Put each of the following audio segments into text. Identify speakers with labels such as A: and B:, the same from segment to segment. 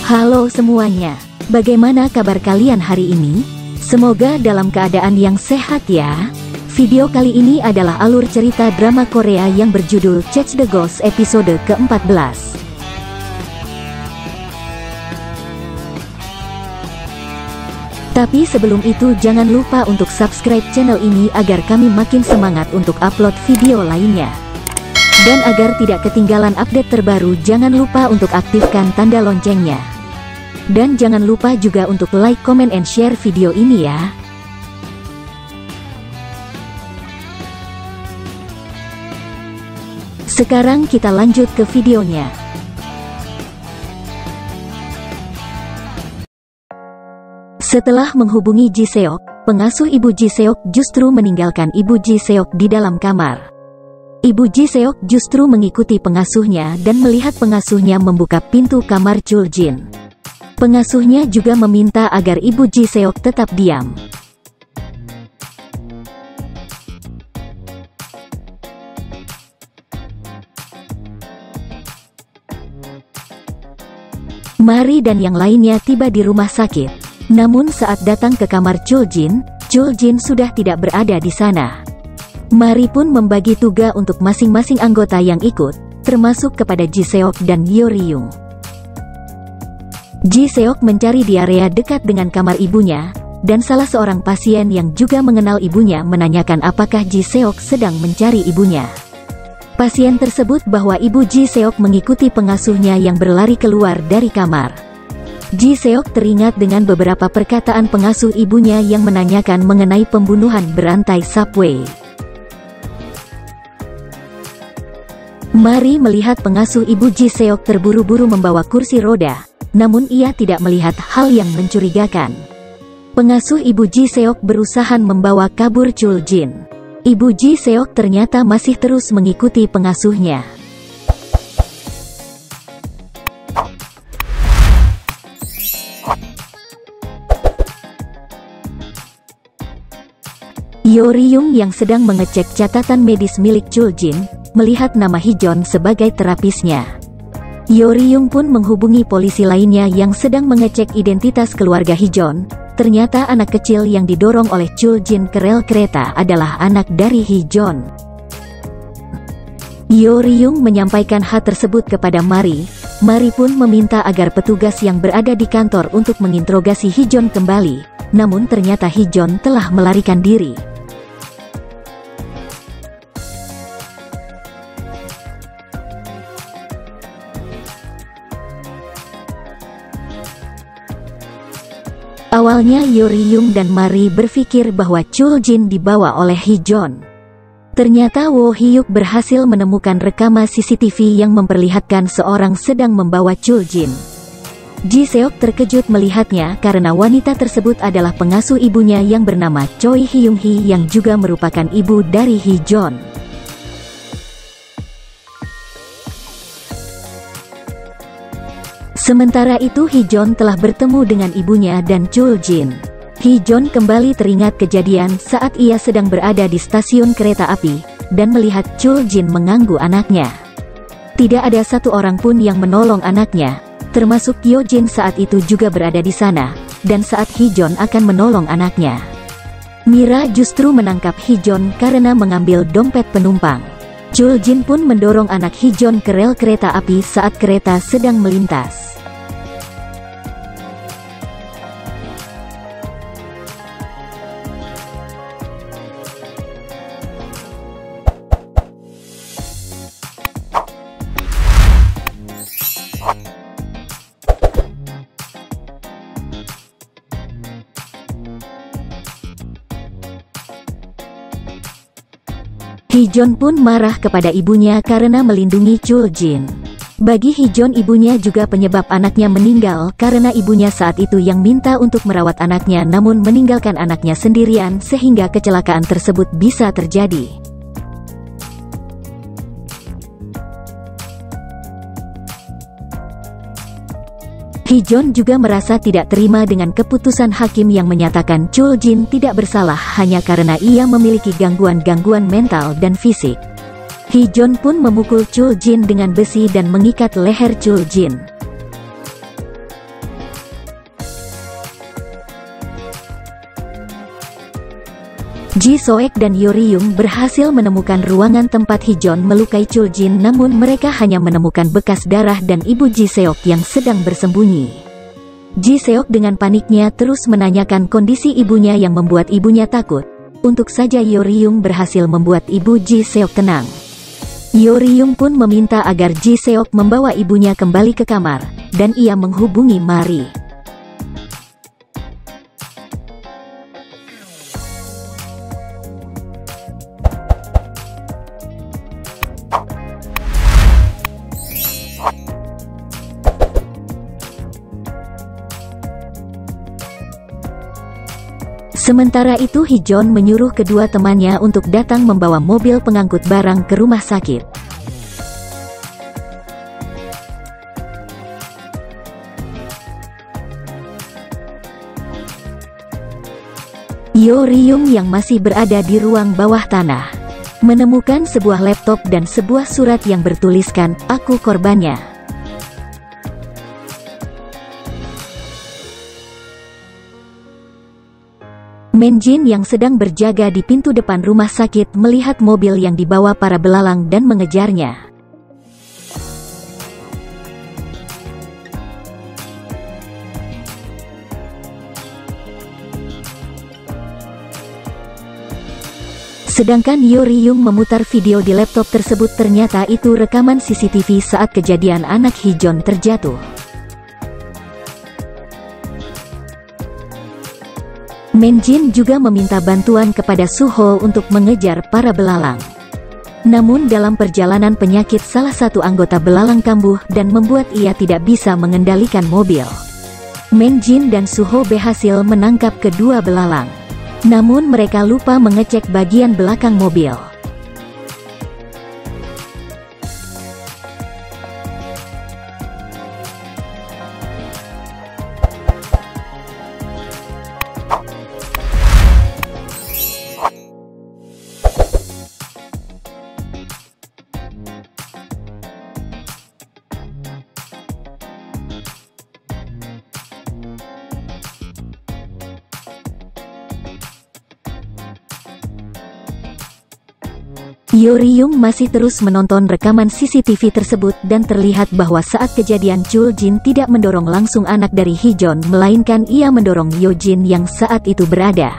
A: Halo semuanya, bagaimana kabar kalian hari ini? Semoga dalam keadaan yang sehat ya. Video kali ini adalah alur cerita drama Korea yang berjudul Chase the Ghost episode ke-14. Tapi sebelum itu jangan lupa untuk subscribe channel ini agar kami makin semangat untuk upload video lainnya. Dan agar tidak ketinggalan update terbaru, jangan lupa untuk aktifkan tanda loncengnya. Dan jangan lupa juga untuk like, comment, and share video ini ya. Sekarang kita lanjut ke videonya. Setelah menghubungi Ji Seok, pengasuh ibu Ji Seok justru meninggalkan ibu Ji Seok di dalam kamar. Ibu Ji Seok justru mengikuti pengasuhnya dan melihat pengasuhnya membuka pintu kamar Chul Jin. Pengasuhnya juga meminta agar ibu Ji Seok tetap diam. Mari dan yang lainnya tiba di rumah sakit. Namun saat datang ke kamar Chul Jin sudah tidak berada di sana. Mari pun membagi tugas untuk masing-masing anggota yang ikut, termasuk kepada Ji Seok dan Yo Ryung. Ji Seok mencari di area dekat dengan kamar ibunya, dan salah seorang pasien yang juga mengenal ibunya menanyakan apakah Ji Seok sedang mencari ibunya. Pasien tersebut bahwa ibu Ji Seok mengikuti pengasuhnya yang berlari keluar dari kamar. Ji Seok teringat dengan beberapa perkataan pengasuh ibunya yang menanyakan mengenai pembunuhan berantai subway. Mari melihat pengasuh ibu Ji Seok terburu-buru membawa kursi roda. Namun ia tidak melihat hal yang mencurigakan. Pengasuh ibu Ji Seok berusaha membawa kabur Chul Jin. Ibu Ji Seok ternyata masih terus mengikuti pengasuhnya. Yo Ryung yang sedang mengecek catatan medis milik Chul Jin, melihat nama Hijon sebagai terapisnya. Yo Ryung pun menghubungi polisi lainnya yang sedang mengecek identitas keluarga Hijon. Ternyata anak kecil yang didorong oleh Chul Jin ke rel kereta adalah anak dari Hijon. Yo Ryung menyampaikan hal tersebut kepada Mari. Mari pun meminta agar petugas yang berada di kantor untuk menginterogasi Hijon kembali. Namun ternyata Hijon telah melarikan diri. Awalnya Yo Ryung dan Mari berpikir bahwa Chul Jin dibawa oleh Hijon. Ternyata Wo Hyuk berhasil menemukan rekaman CCTV yang memperlihatkan seorang sedang membawa Chul Jin. Ji Seok terkejut melihatnya karena wanita tersebut adalah pengasuh ibunya yang bernama Choi Hyung Hee yang juga merupakan ibu dari Hijon. Sementara itu Hijon telah bertemu dengan ibunya dan Chul Jin. Hijon kembali teringat kejadian saat ia sedang berada di stasiun kereta api, dan melihat Chul Jin mengganggu anaknya. Tidak ada satu orang pun yang menolong anaknya, termasuk Yo Jin saat itu juga berada di sana, dan saat Hijon akan menolong anaknya. Mira justru menangkap Hijon karena mengambil dompet penumpang. Chul Jin pun mendorong anak Hijon ke rel kereta api saat kereta sedang melintas. Hijon pun marah kepada ibunya karena melindungi Chul Jin. Bagi Hijon, ibunya juga penyebab anaknya meninggal karena ibunya saat itu yang minta untuk merawat anaknya namun meninggalkan anaknya sendirian sehingga kecelakaan tersebut bisa terjadi. Hijon juga merasa tidak terima dengan keputusan hakim yang menyatakan Chul Jin tidak bersalah hanya karena ia memiliki gangguan-gangguan mental dan fisik. Hijon pun memukul Chul Jin dengan besi dan mengikat leher Chul Jin. Ji Soek dan Yoryung berhasil menemukan ruangan tempat Heejun melukai Chuljin, namun mereka hanya menemukan bekas darah dan ibu Ji Seok yang sedang bersembunyi. Ji Seok dengan paniknya terus menanyakan kondisi ibunya yang membuat ibunya takut. Untuk saja Yoryung berhasil membuat ibu Ji Seok tenang. Yoryung pun meminta agar Ji Seok membawa ibunya kembali ke kamar, dan ia menghubungi Mari. Sementara itu Heejun menyuruh kedua temannya untuk datang membawa mobil pengangkut barang ke rumah sakit. Yoryung yang masih berada di ruang bawah tanah menemukan sebuah laptop dan sebuah surat yang bertuliskan, "Aku korbannya." Menjin yang sedang berjaga di pintu depan rumah sakit melihat mobil yang dibawa para belalang dan mengejarnya. Sedangkan Yoryung memutar video di laptop tersebut, ternyata itu rekaman CCTV saat kejadian anak Heejun terjatuh. Menjin juga meminta bantuan kepada Suho untuk mengejar para belalang. Namun dalam perjalanan penyakit salah satu anggota belalang kambuh dan membuat ia tidak bisa mengendalikan mobil. Menjin dan Suho berhasil menangkap kedua belalang. Namun mereka lupa mengecek bagian belakang mobil. Yoryung masih terus menonton rekaman CCTV tersebut dan terlihat bahwa saat kejadian Chuljin tidak mendorong langsung anak dari Heejun, melainkan ia mendorong Yojin yang saat itu berada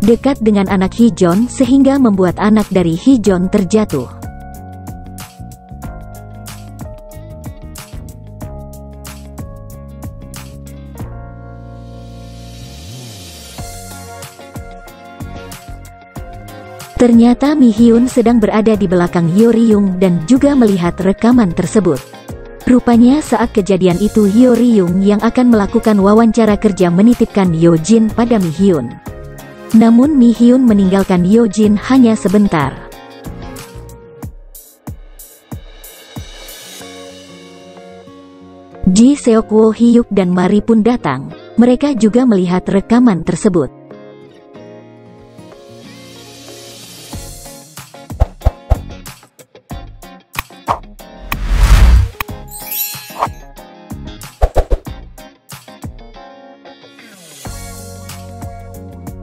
A: dekat dengan anak Heejun sehingga membuat anak dari Heejun terjatuh. Ternyata Mi-hyun sedang berada di belakang Yoryung dan juga melihat rekaman tersebut. Rupanya saat kejadian itu Yoryung yang akan melakukan wawancara kerja menitipkan Yojin pada Mi-hyun. Namun Mi-hyun meninggalkan Yojin hanya sebentar. Ji Seok, Wo Hyuk dan Mari pun datang. Mereka juga melihat rekaman tersebut.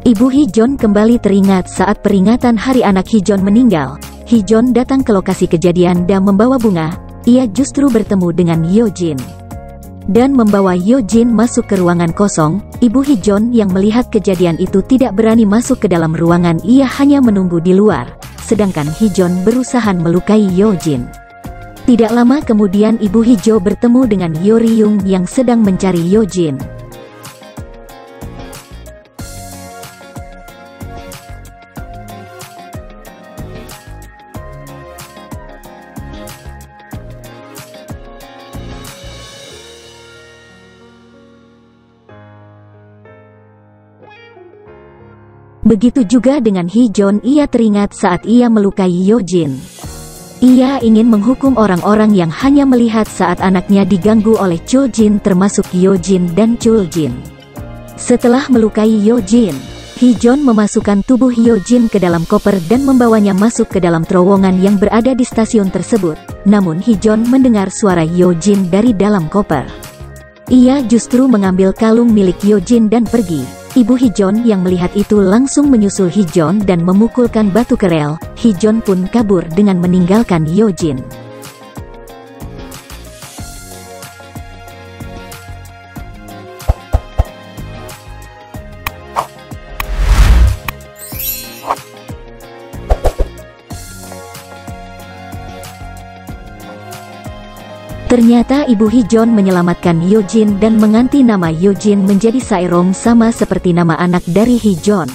A: Ibu Heejun kembali teringat saat peringatan hari anak Heejun meninggal. Heejun datang ke lokasi kejadian dan membawa bunga. Ia justru bertemu dengan Yojin dan membawa Yojin masuk ke ruangan kosong. Ibu Heejun yang melihat kejadian itu tidak berani masuk ke dalam ruangan, ia hanya menunggu di luar. Sedangkan Heejun berusaha melukai Yojin. Tidak lama kemudian Ibu Heejun bertemu dengan Yoryung yang sedang mencari Yojin. Begitu juga dengan Heejun, ia teringat saat ia melukai Yojin. Ia ingin menghukum orang-orang yang hanya melihat saat anaknya diganggu oleh Chuljin, termasuk Yojin dan Chuljin. Setelah melukai Yojin, Heejun memasukkan tubuh Yojin ke dalam koper dan membawanya masuk ke dalam terowongan yang berada di stasiun tersebut. Namun Heejun mendengar suara Yojin dari dalam koper. Ia justru mengambil kalung milik Yojin dan pergi. Ibu Hijon yang melihat itu langsung menyusul Hijon dan memukulkan batu ke rel. Hijon pun kabur dengan meninggalkan Hyojin. Ternyata Ibu Hijon menyelamatkan Hyojin dan mengganti nama Hyojin menjadi Saerom sama seperti nama anak dari Hijon.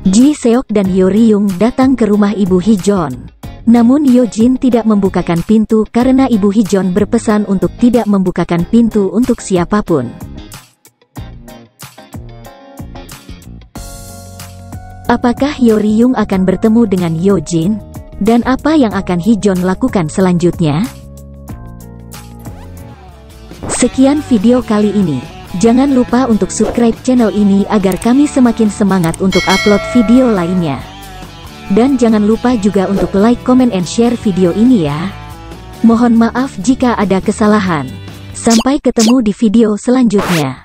A: Ji Seok dan Hyo Ryung datang ke rumah Ibu Hijon. Namun Hyojin tidak membukakan pintu karena Ibu Hijon berpesan untuk tidak membukakan pintu untuk siapapun. Apakah Hyo Ryung akan bertemu dengan Hyojin? Dan apa yang akan Hijon lakukan selanjutnya? Sekian video kali ini. Jangan lupa untuk subscribe channel ini agar kami semakin semangat untuk upload video lainnya. Dan jangan lupa juga untuk like, comment, and share video ini ya. Mohon maaf jika ada kesalahan. Sampai ketemu di video selanjutnya.